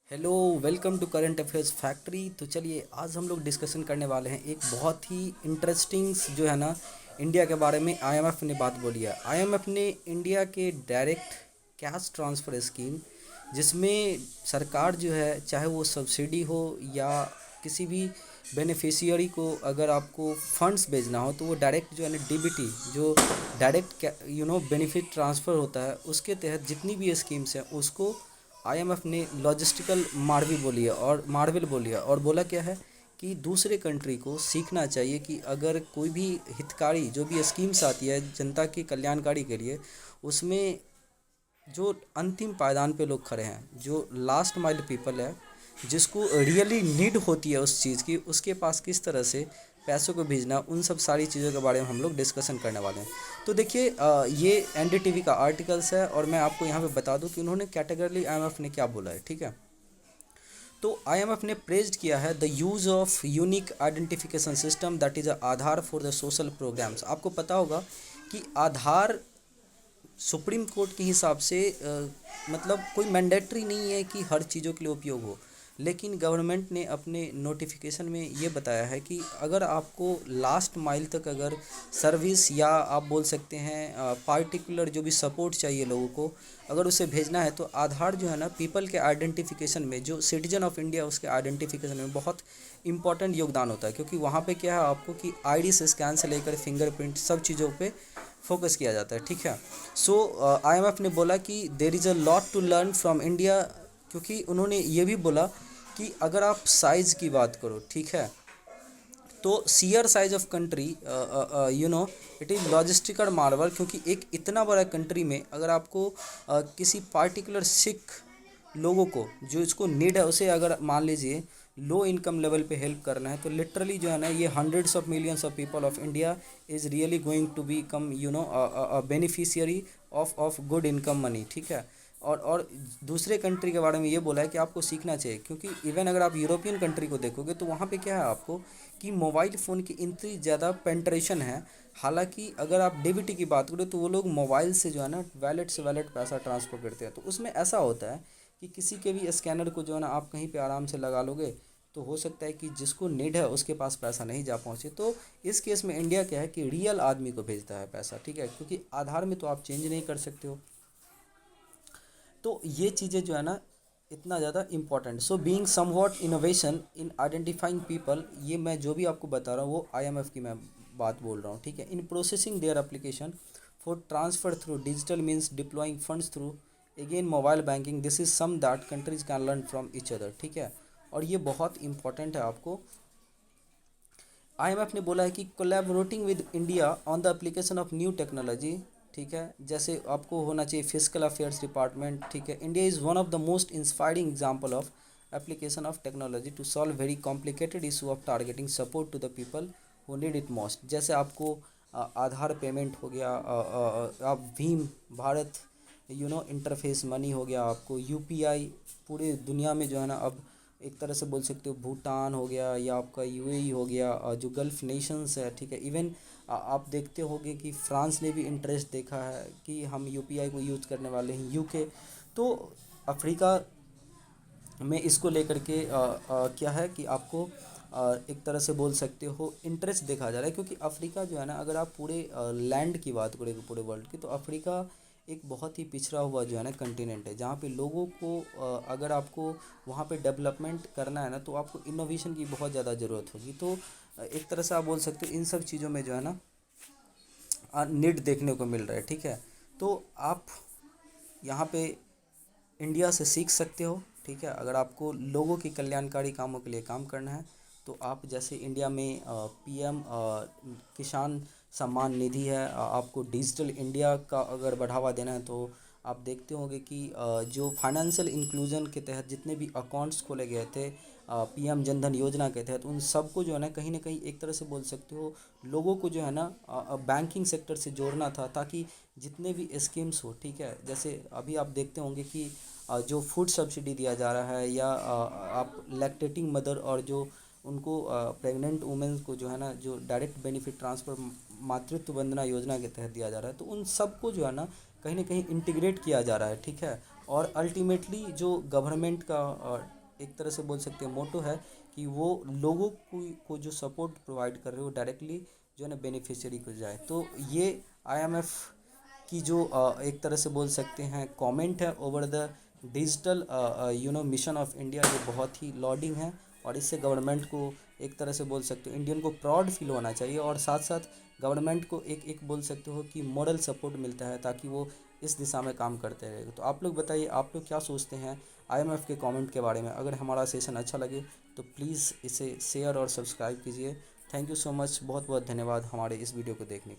Hello, welcome to current affairs factory. तो चलिए आज हम लोग डिस्कशन करने वाले हैं एक बहुत ही इंटरेस्टिंग जो है ना इंडिया के बारे में। आईएमएफ ने बात बोली है। आईएमएफ ने इंडिया के डायरेक्ट कैश ट्रांसफ़र स्कीम, जिसमें सरकार जो है चाहे वो सब्सिडी हो या किसी भी बेनिफिशियरी को अगर आपको फंड्स भेजना हो तो वो डायरेक्ट जो है ना डीबीटी, जो डायरेक्ट बेनिफिट ट्रांसफ़र होता है, उसके तहत जितनी भी स्कीम्स हैं उसको आईएमएफ ने लॉजिस्टिकल मार्वल बोली है। और बोला क्या है कि दूसरे कंट्री को सीखना चाहिए कि अगर कोई भी हितकारी जो भी स्कीम्स आती है जनता की कल्याणकारी के लिए, उसमें जो अंतिम पायदान पे लोग खड़े हैं, जो लास्ट माइल पीपल है, जिसको रियली नीड होती है उस चीज़ की, उसके पास किस तरह से पैसों को भेजना, उन सब सारी चीज़ों के बारे में हम लोग डिस्कशन करने वाले हैं। तो देखिए, ये एनडीटीवी का आर्टिकल्स है और मैं आपको यहाँ पे बता दूँ कि उन्होंने कैटेगरली आईएमएफ ने क्या बोला है। ठीक है, तो आईएमएफ ने प्रेज्ड किया है the use of unique identification system that is Aadhaar for the social programs. आपको पता होगा कि आधार सुप्रीम कोर्ट के हिसाब से मतलब कोई मैंडेटरी नहीं है कि हर चीज़ों के लिए उपयोग हो, लेकिन गवर्नमेंट ने अपने नोटिफिकेशन में ये बताया है कि अगर आपको लास्ट माइल तक अगर सर्विस या आप बोल सकते हैं पार्टिकुलर जो भी सपोर्ट चाहिए लोगों को, अगर उसे भेजना है तो आधार जो है ना पीपल के आइडेंटिफिकेशन में, जो सिटीजन ऑफ इंडिया उसके आइडेंटिफिकेशन में बहुत इंपॉर्टेंट योगदान होता है। क्योंकि वहाँ पे क्या है आपको कि आईडी से स्कैन से लेकर फिंगरप्रिंट सब चीज़ों पे फोकस किया जाता है। ठीक है, सो आईएमएफ ने बोला कि there is a lot to learn from India, क्योंकि उन्होंने ये भी बोला कि अगर आप साइज़ की बात करो, ठीक है, तो sheer size of country it is logistical marvel. क्योंकि एक इतना बड़ा कंट्री में अगर आपको किसी पार्टिकुलर सिख लोगों को जो इसको नीड है उसे अगर मान लीजिए लो इनकम लेवल पे हेल्प करना है, तो लिटरली जो है ना ये hundreds of millions of people of India is really going to become beneficiary of good income money. ठीक है, और दूसरे कंट्री के बारे में ये बोला है कि आपको सीखना चाहिए। क्योंकि इवन अगर आप यूरोपियन कंट्री को देखोगे तो वहाँ पे क्या है आपको कि मोबाइल फ़ोन की इतनी ज़्यादा पेंट्रेशन है। हालांकि अगर आप डीबीटी की बात करें तो वो लोग मोबाइल से जो है ना वैलेट से वैलेट पैसा ट्रांसफ़र करते हैं। तो उसमें ऐसा होता है कि किसी के भी स्कैनर को जो है ना आप कहीं पे आराम से लगा लोगे तो हो सकता है कि जिसको नीड है उसके पास पैसा नहीं जा पहुँचे। तो इस केस में इंडिया क्या है कि रियल आदमी को भेजता है पैसा। ठीक है, क्योंकि आधार में तो आप चेंज नहीं कर सकते हो। तो ये चीज़ें जो है ना इतना ज़्यादा important. So being somewhat innovation in identifying people, ये मैं जो भी आपको बता रहा हूँ वो आईएमएफ की मैं बात बोल रहा हूँ। ठीक है, in processing their application for transfer through digital means deploying funds through again mobile banking, this is some that countries can learn from each other. ठीक है, और ये बहुत इंपॉर्टेंट है आपको। आईएमएफ ने बोला है कि collaborating with India on the application of new technology. ठीक है, जैसे आपको होना चाहिए फिजिकल अफेयर्स डिपार्टमेंट। ठीक है, India is one of the most inspiring example of application of technology to solve very complicated issue of targeting support to the people who need it most. जैसे आपको आधार पेमेंट हो गया, आप Bhim Bharat interface money हो गया, आपको यूपीआई पूरे दुनिया में जो है ना अब एक तरह से बोल सकते हो भूटान हो गया या आपका यूएई हो गया, जो गल्फ़ नेशंस है। ठीक है, इवन आप देखते होंगे कि फ्रांस ने भी इंटरेस्ट देखा है कि हम यूपीआई को यूज़ करने वाले हैं, यूके। तो अफ्रीका में इसको लेकर के क्या है कि आपको एक तरह से बोल सकते हो इंटरेस्ट देखा जा रहा है। क्योंकि अफ्रीका जो है ना अगर आप पूरे लैंड की बात करें पूरे वर्ल्ड की, तो अफ्रीका एक बहुत ही पिछड़ा हुआ जो है ना कंटिनेंट है, जहाँ पे लोगों को अगर आपको वहाँ पे डेवलपमेंट करना है ना तो आपको इनोवेशन की बहुत ज़्यादा ज़रूरत होगी। तो एक तरह से आप बोल सकते हो इन सब चीज़ों में जो है ना नीड देखने को मिल रहा है। ठीक है, तो आप यहाँ पे इंडिया से सीख सकते हो। ठीक है, अगर आपको लोगों की कल्याणकारी कामों के लिए काम करना है तो आप जैसे इंडिया में पीएम किसान सम्मान निधि है, आपको डिजिटल इंडिया का अगर बढ़ावा देना है तो आप देखते होंगे कि जो फाइनेंशियल इंक्लूजन के तहत जितने भी अकाउंट्स खोले गए थे पीएम जनधन योजना के तहत, उन सबको जो है ना कहीं एक तरह से बोल सकते हो लोगों को जो है ना बैंकिंग सेक्टर से जोड़ना था, ताकि जितने भी स्कीम्स हो। ठीक है, जैसे अभी आप देखते होंगे कि जो फूड सब्सिडी दिया जा रहा है या आप लैक्टेटिंग मदर और जो उनको प्रेग्नेंट वुमेंस को जो है ना जो डायरेक्ट बेनिफिट ट्रांसफ़र मातृत्व वंदना योजना के तहत दिया जा रहा है, तो उन सबको जो है ना कहीं इंटीग्रेट किया जा रहा है। ठीक है, और अल्टीमेटली जो गवर्नमेंट का एक तरह से बोल सकते हैं मोटो है कि वो लोगों को जो सपोर्ट प्रोवाइड कर रहे हो डायरेक्टली जो है ना बेनिफिशियरी को जाए। तो ये आईएमएफ की जो एक तरह से बोल सकते हैं कमेंट है over the digital mission of India, ये बहुत ही लॉडिंग है। और इससे गवर्नमेंट को एक तरह से बोल सकते हो इंडियन को प्राउड फील होना चाहिए, और साथ साथ गवर्नमेंट को एक एक बोल सकते हो कि मॉरल सपोर्ट मिलता है ताकि वो इस दिशा में काम करते रहे। तो आप लोग बताइए, आप लोग क्या सोचते हैं आईएमएफ के कमेंट के बारे में। अगर हमारा सेशन अच्छा लगे तो प्लीज़ इसे शेयर और सब्सक्राइब कीजिए। थैंक यू सो मच, बहुत बहुत धन्यवाद हमारे इस वीडियो को देखने के लिए।